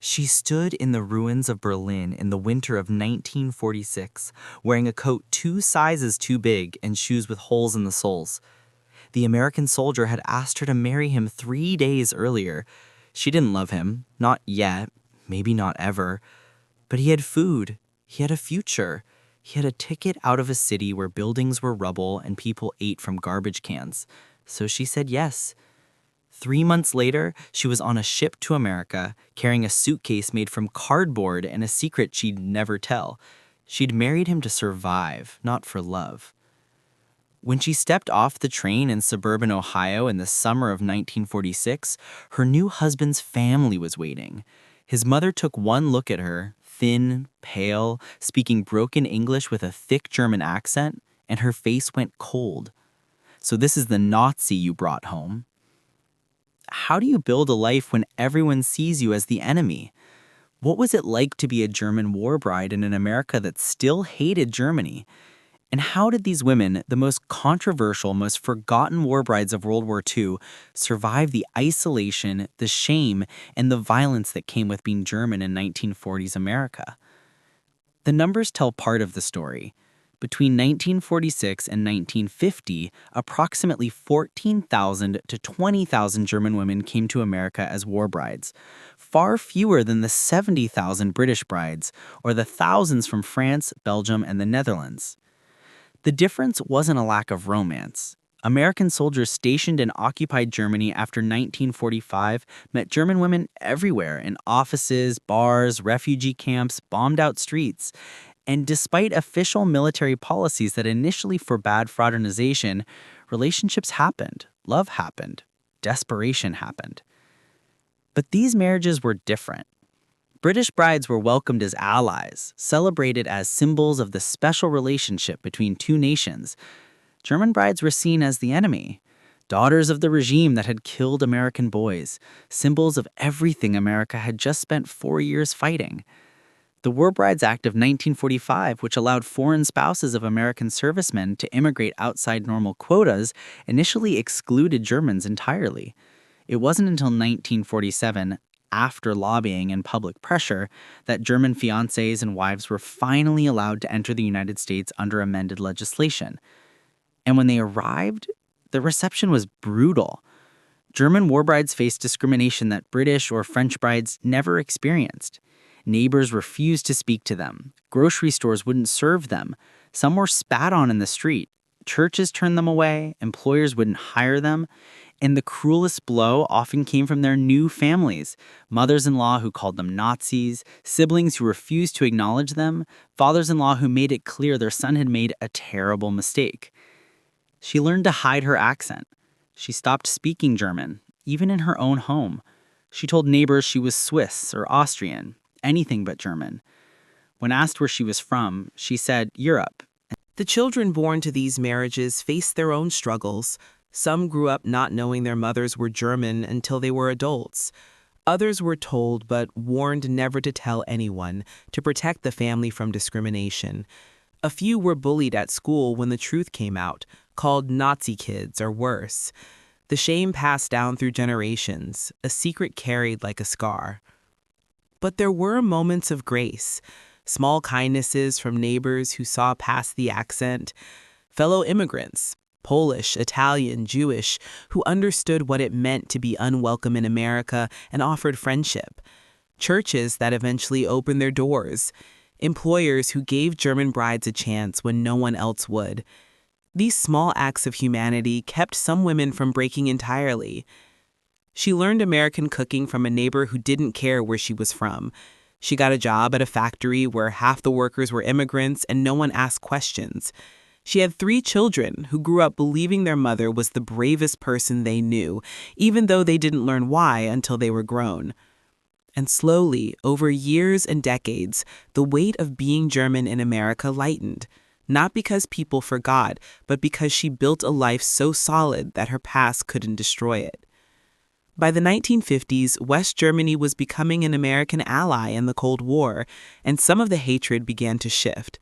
She stood in the ruins of Berlin in the winter of 1946, wearing a coat 2 sizes too big and shoes with holes in the soles. The American soldier had asked her to marry him 3 days earlier. She didn't love him, not yet, maybe not ever. But he had food, he had a future. He had a ticket out of a city where buildings were rubble and people ate from garbage cans. So she said yes. 3 months later, she was on a ship to America, carrying a suitcase made from cardboard and a secret she'd never tell. She'd married him to survive, not for love. When she stepped off the train in suburban Ohio in the summer of 1946, her new husband's family was waiting. His mother took one look at her, thin, pale, speaking broken English with a thick German accent, and her face went cold. "So this is the Nazi you brought home." How do you build a life when everyone sees you as the enemy? What was it like to be a German war bride in an America that still hated Germany? And how did these women, the most controversial, most forgotten war brides of World War II, survive the isolation, the shame, and the violence that came with being German in 1940s America? The numbers tell part of the story. Between 1946 and 1950, approximately 14,000 to 20,000 German women came to America as war brides, far fewer than the 70,000 British brides, or the thousands from France, Belgium, and the Netherlands. The difference wasn't a lack of romance. American soldiers stationed in occupied Germany after 1945 met German women everywhere in offices, bars, refugee camps, bombed-out streets. And despite official military policies that initially forbade fraternization, relationships happened, love happened, desperation happened. But these marriages were different. British brides were welcomed as allies, celebrated as symbols of the special relationship between two nations. German brides were seen as the enemy, daughters of the regime that had killed American boys, symbols of everything America had just spent 4 years fighting. The War Brides Act of 1945, which allowed foreign spouses of American servicemen to immigrate outside normal quotas, initially excluded Germans entirely. It wasn't until 1947, after lobbying and public pressure, that German fiancés and wives were finally allowed to enter the United States under amended legislation. And when they arrived, the reception was brutal. German war brides faced discrimination that British or French brides never experienced. Neighbors refused to speak to them. Grocery stores wouldn't serve them. Some were spat on in the street. Churches turned them away. Employers wouldn't hire them. And the cruelest blow often came from their new families, mothers-in-law who called them Nazis, siblings who refused to acknowledge them, fathers-in-law who made it clear their son had made a terrible mistake. She learned to hide her accent. She stopped speaking German, even in her own home. She told neighbors she was Swiss or Austrian, anything but German. When asked where she was from, she said Europe. The children born to these marriages faced their own struggles. Some grew up not knowing their mothers were German until they were adults. Others were told but warned never to tell anyone to protect the family from discrimination. A few were bullied at school when the truth came out, called Nazi kids or worse. The shame passed down through generations, a secret carried like a scar. But there were moments of grace, small kindnesses from neighbors who saw past the accent, fellow immigrants, Polish, Italian, Jewish, who understood what it meant to be unwelcome in America and offered friendship. Churches that eventually opened their doors. Employers who gave German brides a chance when no one else would. These small acts of humanity kept some women from breaking entirely. She learned American cooking from a neighbor who didn't care where she was from. She got a job at a factory where half the workers were immigrants and no one asked questions. She had 3 children who grew up believing their mother was the bravest person they knew, even though they didn't learn why until they were grown. And slowly, over years and decades, the weight of being German in America lightened. Not because people forgot, but because she built a life so solid that her past couldn't destroy it. By the 1950s, West Germany was becoming an American ally in the Cold War, and some of the hatred began to shift.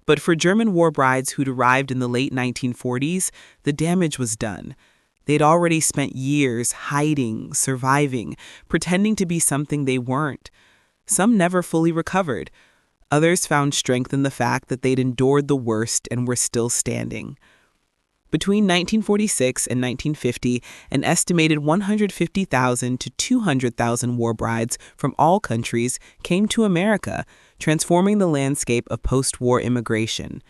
But for German war brides who'd arrived in the late 1940s, the damage was done. They'd already spent years hiding, surviving, pretending to be something they weren't. Some never fully recovered. Others found strength in the fact that they'd endured the worst and were still standing. Between 1946 and 1950, an estimated 150,000 to 200,000 war brides from all countries came to America, transforming the landscape of post-war immigration.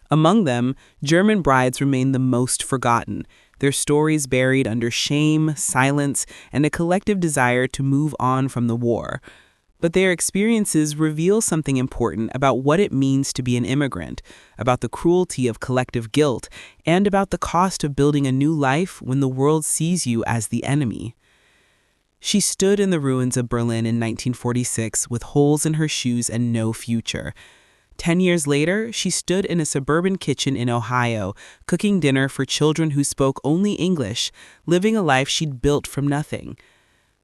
Among them, German brides remain the most forgotten, their stories buried under shame, silence, and a collective desire to move on from the war. But their experiences reveal something important about what it means to be an immigrant, about the cruelty of collective guilt, and about the cost of building a new life when the world sees you as the enemy. She stood in the ruins of Berlin in 1946 with holes in her shoes and no future. 10 years later, she stood in a suburban kitchen in Ohio, cooking dinner for children who spoke only English, living a life she'd built from nothing.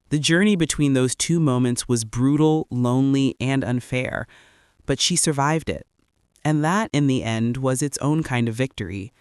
The journey between those two moments was brutal, lonely, and unfair, but she survived it. And that, in the end, was its own kind of victory,